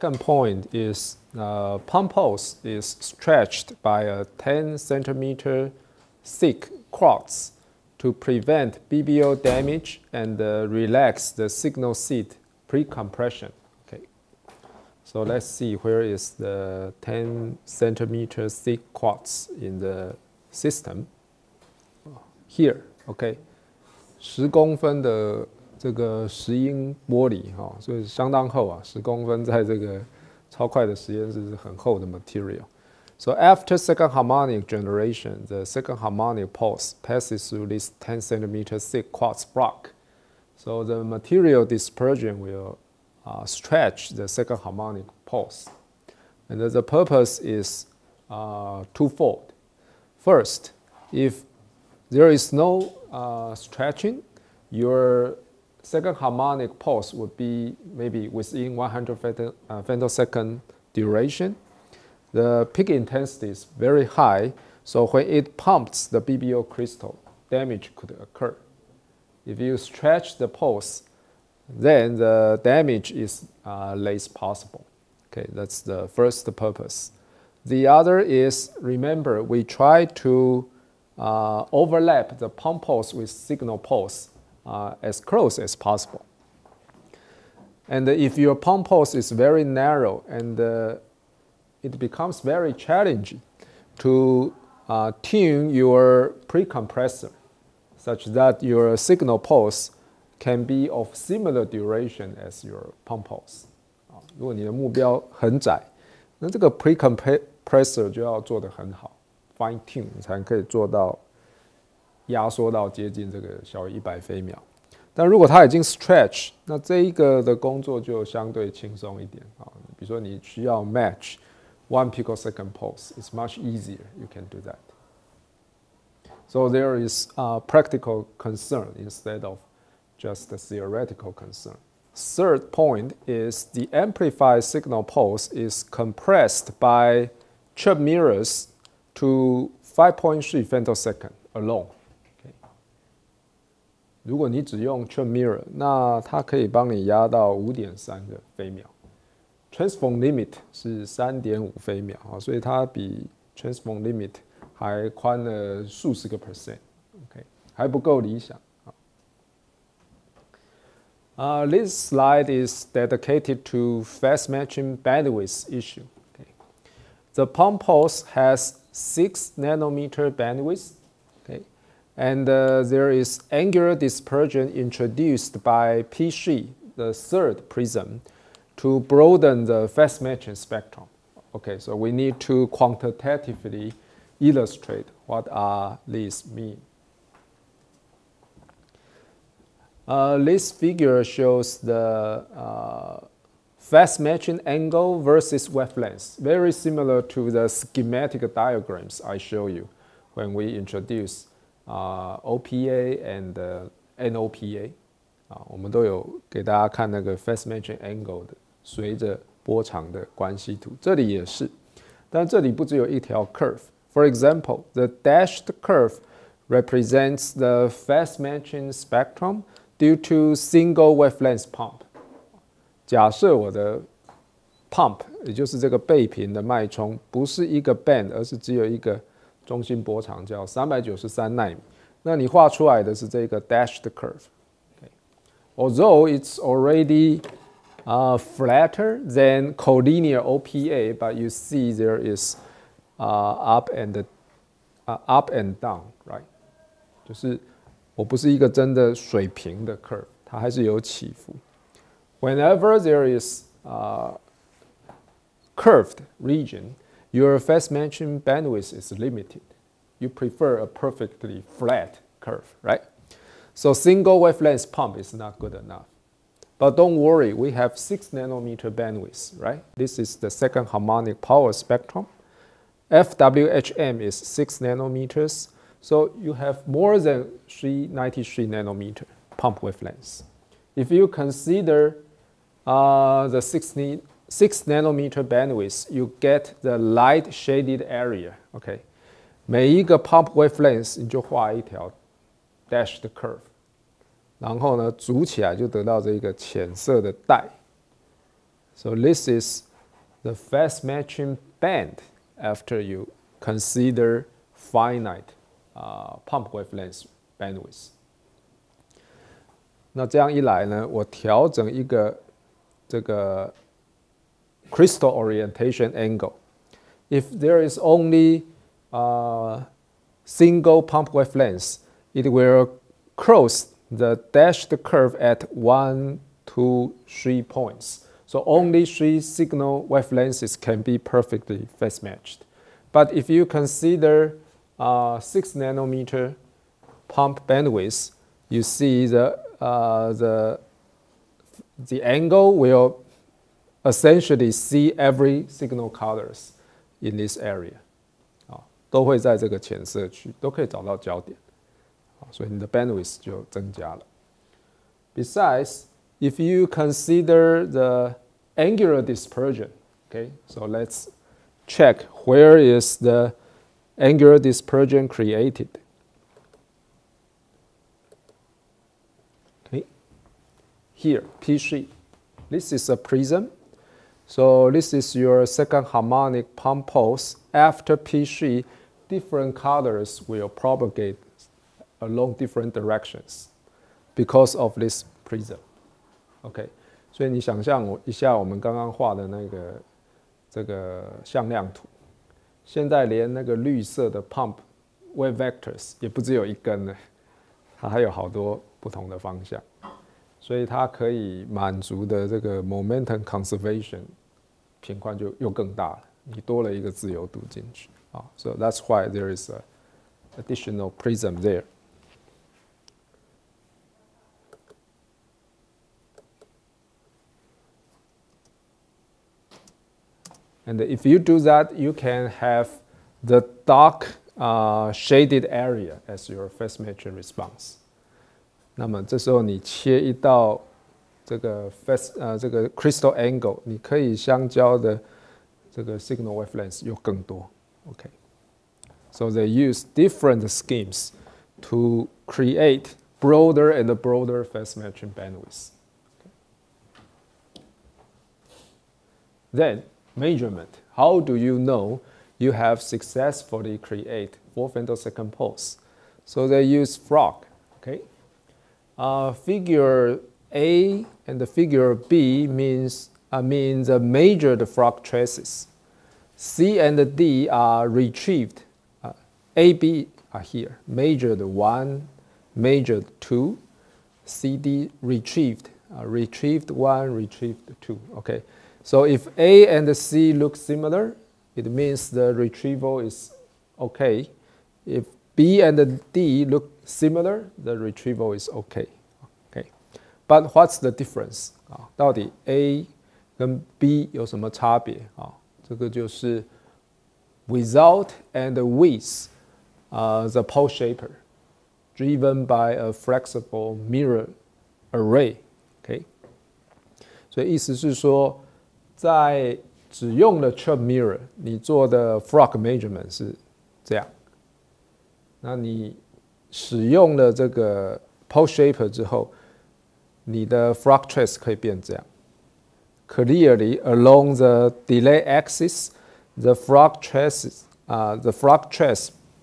Second point is pump hose is stretched by a 10 centimeter thick quartz to prevent BBO damage and relax the signal seat pre-compression. Okay, so let's see where is the 10 centimeter thick quartz in the system. Here, okay, 10公分的这个石英玻璃哈，所以相当厚啊，10公分在这个超快的实验室是很厚的 material. So after second harmonic generation, the second harmonic pulse passes through this 10 centimeter thick quartz block. So the material dispersion will stretch the second harmonic pulse. And the purpose is twofold. First, if there is no stretching, your second harmonic pulse would be maybe within 100 femtosecond duration. The peak intensity is very high, so when it pumps the BBO crystal, damage could occur. If you stretch the pulse, then the damage is less possible. Okay, that's the first purpose. The other is, remember, we try to overlap the pump pulse with signal pulse as close as possible. And if your pump pulse is very narrow and it becomes very challenging to tune your pre-compressor such that your signal pulse can be of similar duration as your pump pulse. 如果你的目标很窄，那这个 pre-compressor 就要做得很好 ，fine tune 才可以做到压缩到接近这个小于100飞秒。但如果它已经 stretch， 那这一个的工作就相对轻松一点啊。比如说你需要 match 1 picosecond pulse, it's much easier. You can do that. So there is a practical concern instead of just a theoretical concern. Third point is the amplified signal pulse is compressed by chirp mirrors to 5.3 femtosecond alone. 如果你只用 chirp mirror， 那它可以帮你压到 5.3 个飞秒。Transform limit 是 3.5 飞秒，所以它比 transform limit 还宽了数十个 %，OK， 还不够理想。This slide is dedicated to fast matching bandwidth issue. Okay. The pump pulse has 6 nanometer bandwidth, okay, and there is angular dispersion introduced by P3, the third prism, to broaden the fast matching spectrum. Okay, so we need to quantitatively illustrate what these mean. This figure shows the fast matching angle versus wavelength, very similar to the schematic diagrams I show you when we introduce OPA and NOPA. 我们都有给大家看那个 fast matching angle 的随着波长的关系图，这里也是，但这里不只有一条 curve. For example, the dashed curve represents the fast matching spectrum due to single wavelength pump. 假设我的 pump 也就是这个背频的脉冲不是一个 band， 而是只有一个中心波长叫393奈米，那你画出来的是这个 dashed curve. Although it's already flatter than collinear OPA, but you see there is up and down, right? 就是我不是一个真的水平的 curve， 它还是有起伏。Whenever there is curved region, your fast matching bandwidth is limited. You prefer a perfectly flat curve, right? So single wavelength pump is not good enough. But don't worry, we have 6 nanometer bandwidth, right? This is the second harmonic power spectrum. FWHM is 6 nanometers. So you have more than 393 nanometer pump wavelengths. If you consider the 6 nanometer bandwidth, you get the light shaded area, okay? 每一个 pump wavelength 你就画一条 dashed curve. 然后呢，组起来就得到这个浅色的带。So this is the phase matching band after you consider finite pump wavelength bandwidth. 那这样一来呢，我调整一个这个 crystal orientation angle. If there is only single pump wavelength, it will cross the dashed curve at 1, 2, 3 points. So only 3 signal wavelengths can be perfectly phase matched. But if you consider 6 nanometer pump bandwidth, you see the angle will essentially see every signal colors in this area. 都会在这个浅色区都可以找到焦点，所以你的 bandwidth 就增加了。Besides, if you consider the angular dispersion, okay, so let's check where is the angular dispersion created. Okay, here, P3. This is a prism. So this is your second harmonic pump pulse. After P3, different colors will propagate along different directions because of this prism. OK, 所以你想象一下我们刚刚画的那个这个向量图，现在连那个绿色的 pump wave vectors 也不只有一根呢，它还有好多不同的方向，所以它可以满足的这个 momentum conservation 频宽就又更大了，你多了一个自由度进去。So that's why there is an additional prism there. And if you do that, you can have the dark shaded area as your phase matching response. 那么这时候你切一道这个这个 crystal angle， 你可以相交的这个 signal wavelength 又更多。Okay, so they use different schemes to create broader and broader phase matching bandwidth. Okay. Then measurement. How do you know you have successfully create 4 femtosecond pulse? So they use frog. Okay, figure A and the figure B means measure the frog traces. C and D are retrieved. A, B are here. Measured 1, measured 2. C, D retrieved. Retrieved 1, retrieved 2. Okay. So if A and C look similar, it means the retrieval is okay. If B and D look similar, the retrieval is okay. Okay. But what's the difference? 到底 A 跟 B 有什么差别？这个就是 without and with the pulse shaper driven by a flexible mirror array. Okay? 所以意思是说，在只用了 chirp mirror， 你做的 frog measurement 是这样。那你使用了这个 pulse shaper 之后，你的 frog trace 可以变这样。Clearly, along the delay axis, the frog trace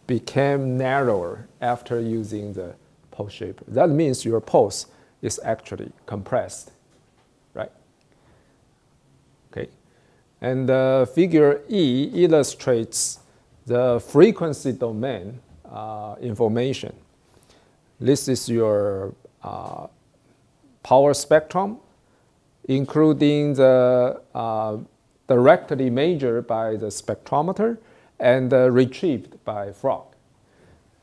became narrower after using the pulse shaper. That means your pulse is actually compressed, right? Okay, and figure E illustrates the frequency domain information. This is your power spectrum, including the directly measured by the spectrometer and retrieved by frog.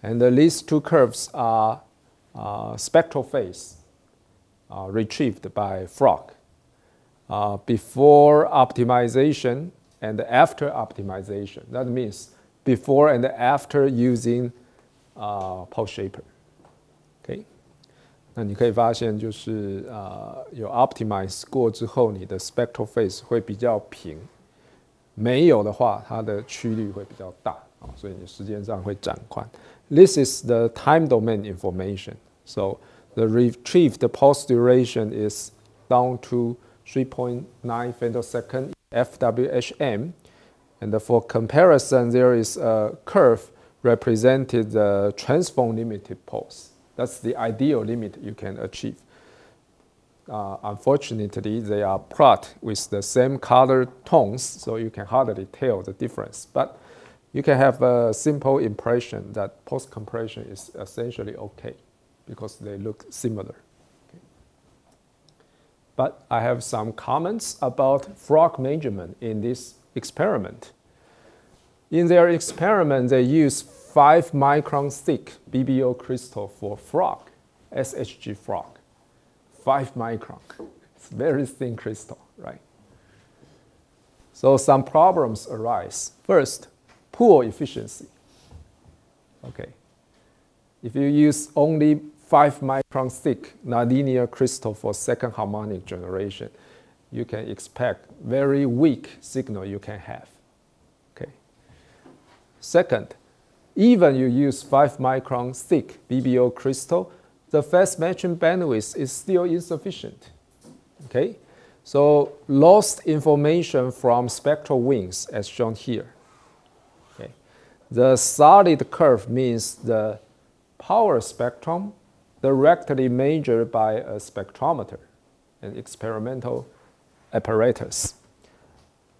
And these two curves are spectral phase retrieved by frog before optimization and after optimization. That means before and after using pulse shaper. Okay. 那你可以发现，就是有 optimize 过之后，你的 spectral phase 会比较平；没有的话，它的曲率会比较大，所以你时间上会展宽。This is the time domain information. So the retrieved pulse duration is down to 3.9 femtosecond FWHM. And for comparison, there is a curve represented the transform limited pulse. That's the ideal limit you can achieve. Unfortunately, they are plotted with the same color tones, so you can hardly tell the difference. But you can have a simple impression that pulse compression is essentially okay because they look similar. Okay. But I have some comments about frog measurement in this experiment. In their experiment, they use 5 micron thick BBO crystal for frog, SHG frog. 5 micron. It's very thin crystal, right? So some problems arise. First, poor efficiency. Okay. If you use only 5 micron thick nonlinear crystal for second harmonic generation, you can expect very weak signal you can have. Okay. Second, even you use 5 micron thick BBO crystal, the phase matching bandwidth is still insufficient. Okay? So lost information from spectral wings as shown here. Okay? The solid curve means the power spectrum directly measured by a spectrometer, an experimental apparatus.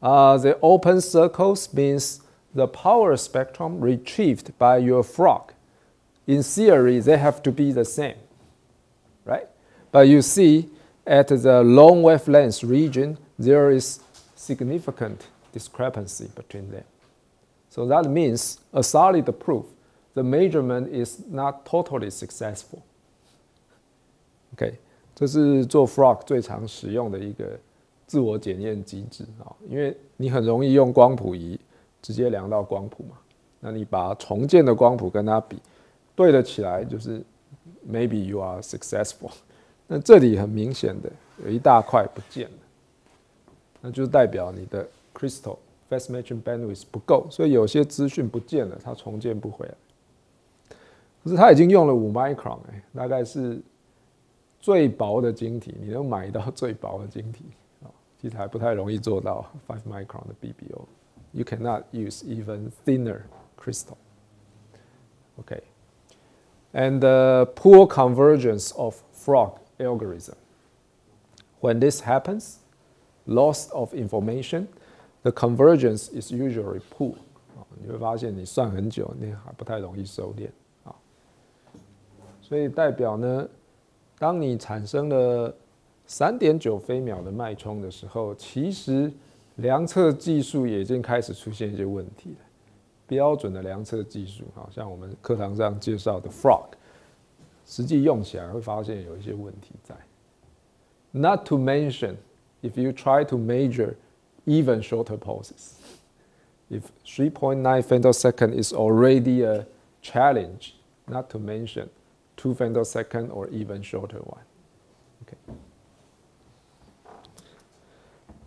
The open circles means the power spectrum retrieved by your frog. In theory, they have to be the same, right? But you see, at the long wavelength region, there is significant discrepancy between them. So that means a solid proof, the measurement is not totally successful. Okay, 这是做 frog 最常使用的一个自我检验机制啊，因为你很容易用光谱仪直接量到光谱嘛，那你把重建的光谱跟它比。对得起来就是 maybe you are successful， 那这里很明显的有一大块不见了，那就代表你的 crystal phase matching bandwidth 不够，所以有些资讯不见了，它重建不回来。可是它已经用了5 micron， 大概是最薄的晶体，你能买到最薄的晶体，其实还不太容易做到5 micron 的 BBO。You cannot use even thinner crystal. Okay. And poor convergence of frog algorithm. When this happens, loss of information, the convergence is usually poor. 你会发现你算很久，你还不太容易收敛啊。所以代表呢，当你产生了3.9飞秒的脉冲的时候，其实量测技术也已经开始出现一些问题了。标准的量测技术，好像我们课堂上介绍的 frog， 实际用起来会发现有一些问题在。Not to mention, if you try to measure even shorter pulses, if 3.9 femtosecond is already a challenge, not to mention 2 femtosecond or even shorter one. Okay.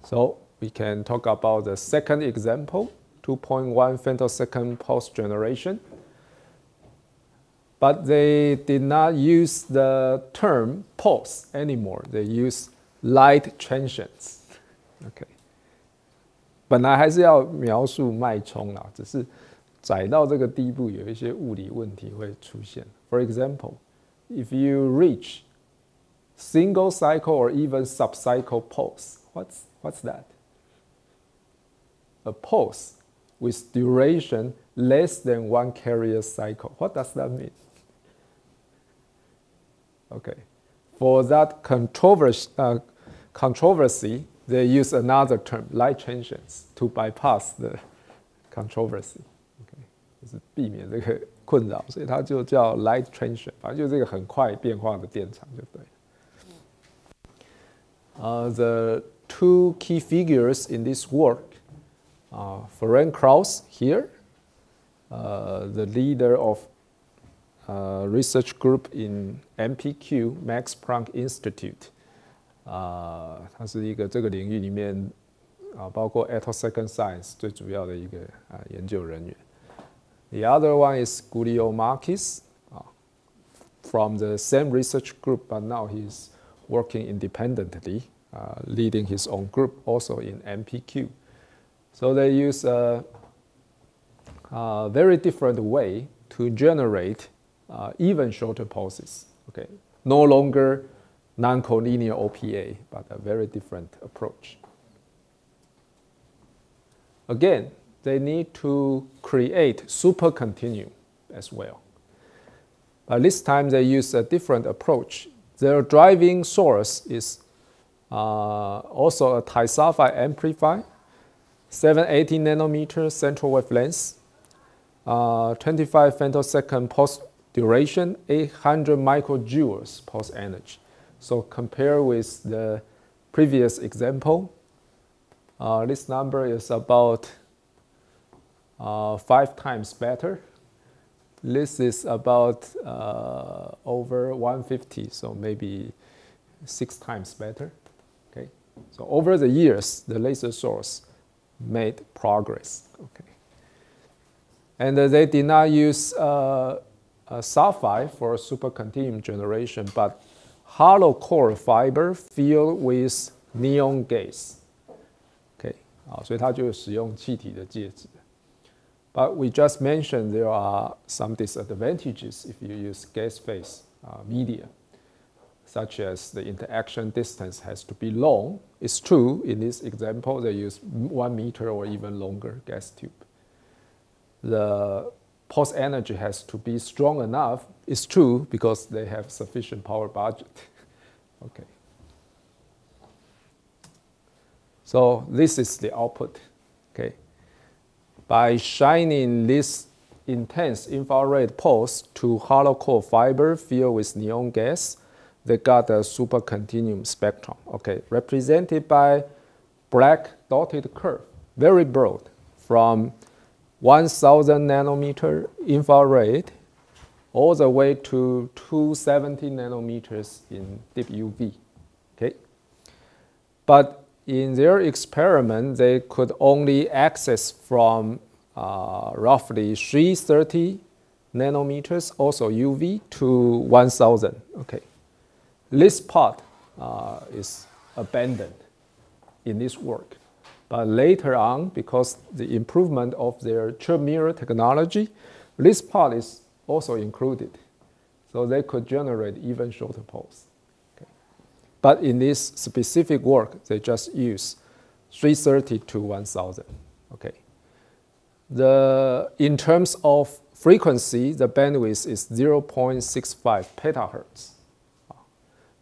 So we can talk about the second example. 2.1 femtosecond pulse generation, but they did not use the term pulse anymore. They use light transients. Okay. 本来还是要描述脉冲啦，只是窄到这个地步，有一些物理问题会出现。For example, if you reach single cycle or even subcycle pulse, what's that? A pulse with duration less than 1 carrier cycle. What does that mean? Okay. For that controversy, they use another term, light transients, to bypass the controversy. Okay. 就是避免这个困扰，所以它就叫 light transient， 反正就这个很快变化的电场就对了。The two key figures in this work, Ferenc Krauss here, the leader of research group in MPQ, Max Planck Institute. 他是一个这个领域里面包括 attosecond science 最主要的一个研究人员。The other one is Giulio Marquis, from the same research group, but now he's working independently leading his own group also in MPQ. So they use a very different way to generate even shorter pulses. Okay, no longer non-collinear OPA, but a very different approach. Again, they need to create supercontinuum as well. But this time they use a different approach. Their driving source is also a disulfide amplifier, 780 nanometer central wavelength, 25 femtosecond pulse duration, 800 microjoules pulse energy. So compare with the previous example, this number is about 5 times better. This is about over 150, so maybe 6 times better. Okay, so over the years, the laser source made progress. Okay, and they did not use a sulfide for supercontinuum generation, but hollow core fiber filled with neon gas. Okay, 所以它就使用气体的介质。But we just mentioned there are some disadvantages if you use gas phase media, such as the interaction distance has to be long. It's true, in this example, they use 1 meter or even longer gas tube. The pulse energy has to be strong enough. It's true because they have sufficient power budget. Okay. So this is the output. Okay. By shining this intense infrared pulse to hollow core fiber filled with neon gas, they got a supercontinuum spectrum, okay, represented by black dotted curve, very broad, from 1000 nanometer infrared all the way to 270 nanometers in deep UV, okay? But in their experiment, they could only access from roughly 330 nanometers, also UV, to 1000. Okay, this part is abandoned in this work. But later on, because the improvement of their chirp mirror technology, this part is also included. So they could generate even shorter pulse. But in this specific work, they just use 330 to 1000. Okay. In terms of frequency, the bandwidth is 0.65 petahertz.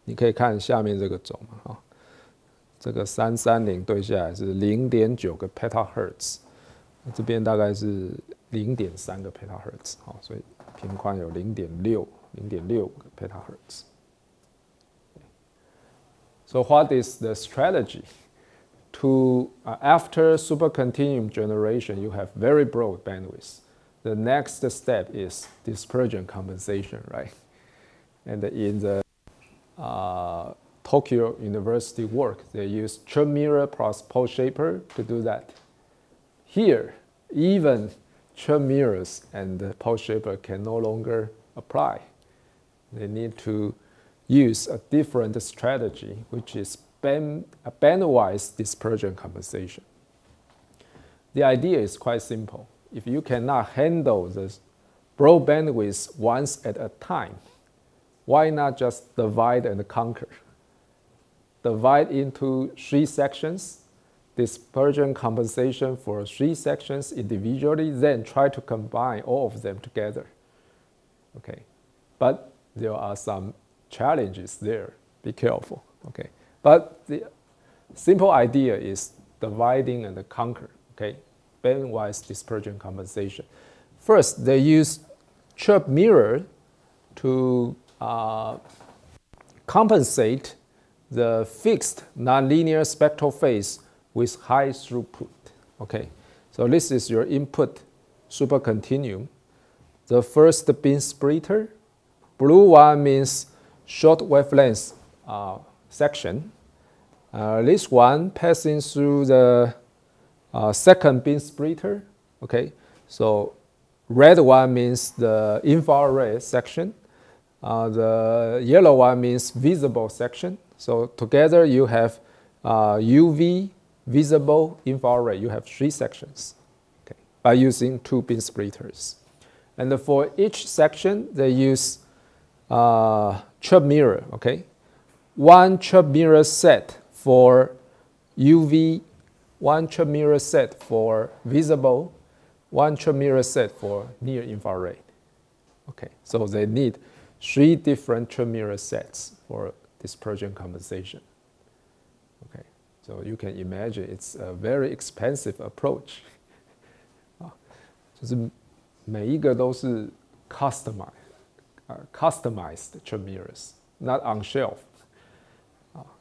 你可以看下面这个轴嘛，这个330对下来是0.9个 petahertz， 这边大概是0.3个 petahertz， 所以频宽有0.6个 petahertz。So what is the strategy? After supercontinuum generation, you have very broad bandwidth. The next step is dispersion compensation, right? And in the Tokyo University work, they use chirp mirror plus pulse shaper to do that. Here, even chirp mirrors and pulse shaper can no longer apply. They need to use a different strategy, which is bandwise dispersion compensation. The idea is quite simple. If you cannot handle the broad bandwidth once at a time, why not just divide and conquer? Divide into 3 sections, dispersion compensation for 3 sections individually, then try to combine all of them together. Okay, but there are some challenges there. Be careful. Okay, but the simple idea is dividing and conquer. Okay, bandwise dispersion compensation. First, they use chirp mirror to compensate the fixed nonlinear spectral phase with high throughput. Okay, so this is your input supercontinuum. The first beam splitter, blue one means short wavelength section. This one passing through the second beam splitter. Okay, so red one means the infrared section. The yellow one means visible section. So together you have UV, visible, infrared. You have 3 sections, okay, by using 2 beam splitters. And for each section, they use chirp mirror, okay? 1 chirp mirror set for UV, 1 chirp mirror set for visible, 1 chirp mirror set for near infrared. Okay, so they need 3 different chirp mirror sets for dispersion compensation. Okay, so you can imagine it's a very expensive approach. 就是每一个都是 customized chirp mirrors, not on shelf.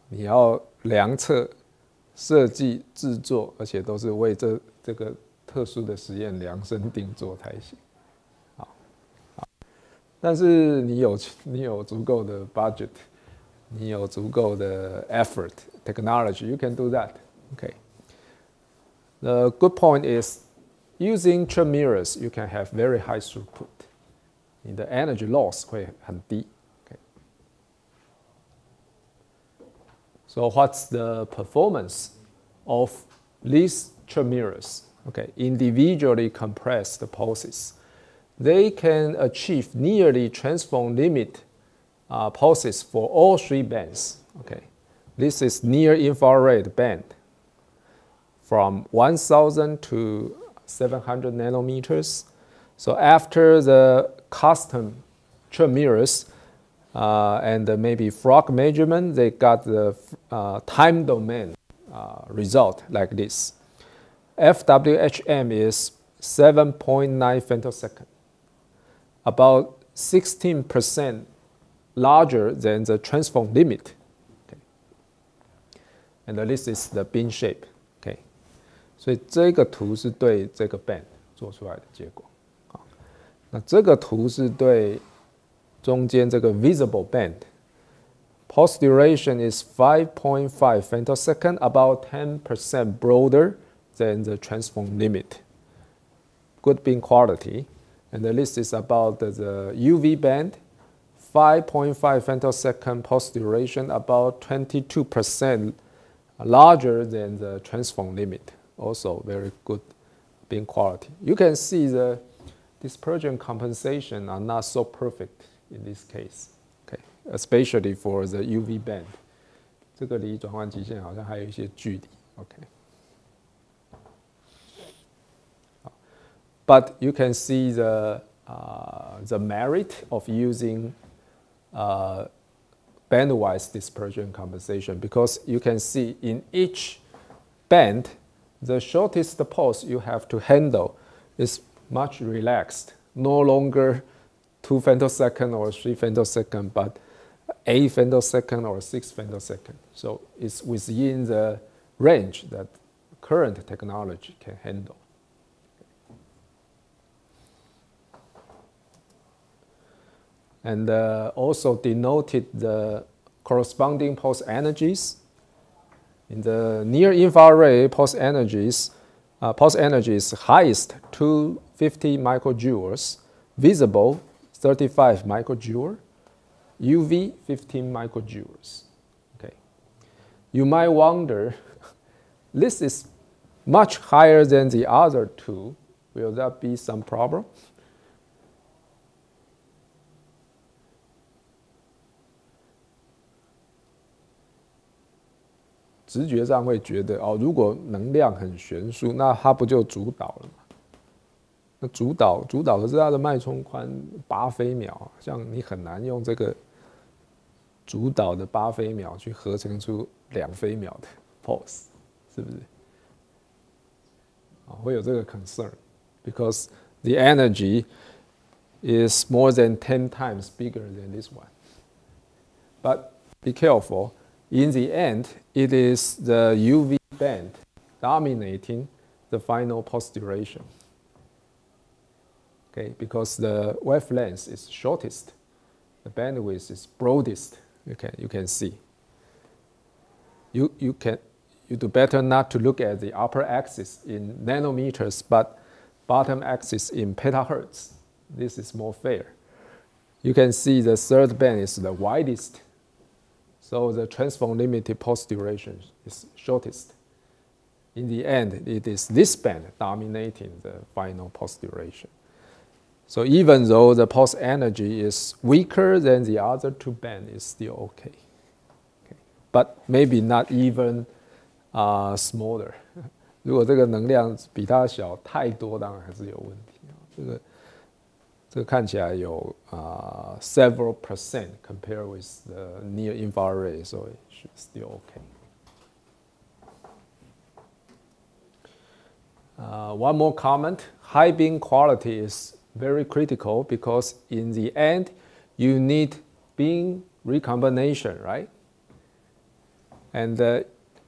你要量测、设计、制作，而且都是为这个特殊的实验量身定做才行。但是你有足够的 budget， 你有足够的 effort, technology, you can do that. Okay. The good point is using chirp mirrors, you can have very high throughput. 你的 energy loss 会很低。Okay. So what's the performance of these chirp mirrors? Okay, individually compressed pulses. They can achieve nearly transform limit pulses for all 3 bands. Okay, this is near infrared band from 1000 to 700 nanometers. So after the custom chirp mirrors and maybe frog measurement, they got the time domain result like this. FWHM is 7.9 femtosecond, about 16% larger than the transform limit. Okay. And this is the beam shape. Okay. 所以这个图是对这个 band 做出来的结果。好，那这个图是对中间这个 visible band. Pulse duration is 5.5 femtosecond, about 10% broader than the transform limit. Good beam quality. And this is about the UV band, 5.5 femtosecond pulse duration, about 22% larger than the transform limit. Also very good beam quality. You can see the dispersion compensation are not so perfect in this case, okay, especially for the UV band. 这个离转换极限好像还有一些距离 ，OK。But you can see the merit of using bandwise dispersion compensation, because you can see in each band, the shortest pulse you have to handle is much relaxed, no longer 2 femtosecond or 3 femtosecond, but 8 femtosecond or 6 femtosecond. So it's within the range that current technology can handle. And also denoted the corresponding pulse energies. In the near infrared pulse energy is highest 250 microjoules, visible 35 microjoule, UV 15 microjoules. Okay. You might wonder, this is much higher than the other 2. Will that be some problem? 直觉上会觉得哦，如果能量很悬殊，那它不就主导了吗？那主导可是它的脉冲宽8飞秒，像你很难用这个主导的8飞秒去合成出2飞秒的 pulse， 是不是？会有这个 concern because the energy is more than 10 times bigger than this one. But be careful. In the end, it is the UV band dominating the final pulse duration. Okay, because the wavelength is shortest, the bandwidth is broadest. You can see. You do better not to look at the upper axis in nanometers, but bottom axis in petahertz. This is more fair. You can see the third band is the widest. So the transform limited pulse duration is shortest. In the end, it is this band dominating the final pulse duration. So even though the pulse energy is weaker than the other two bands, it's still okay. But maybe not even smaller. 如果这个能量比它小太多，当然还是有问题。这个看起来有several percent compared with the near infrared, so it should still okay. One more comment: high beam quality is very critical because in the end, you need beam recombination, right? And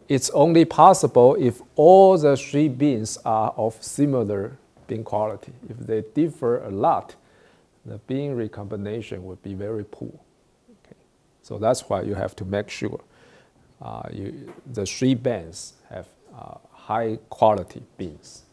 it's only possible if all the three beams are of similar beam quality. If they differ a lot, the beam recombination would be very poor. Okay. So that's why you have to make sure the three bands have high quality beams.